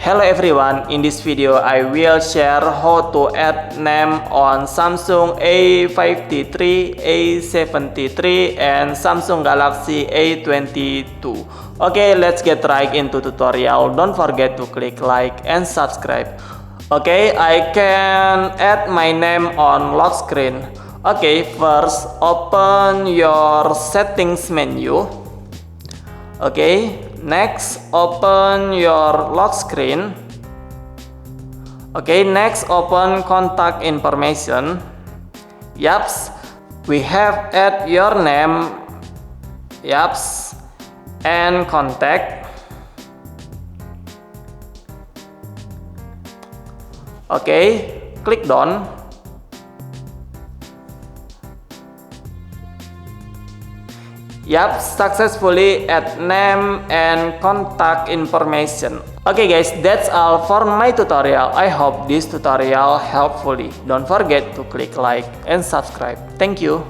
Hello everyone, in this video I will share how to add name on Samsung A53, A73 and Samsung Galaxy A22. Okay, let's get right into tutorial. Don't forget to click like and subscribe. Okay, I can add my name on lock screen. Okay, first open your settings menu. Okay, next open your lock screen. Okay, next open contact information. Yaps, we have add your name, yaps, and contact. Okay, click done. Yap, successfully add name and contact information. Okay guys, that's all for my tutorial. I hope this tutorial helpfully. Don't forget to click like and subscribe. Thank you.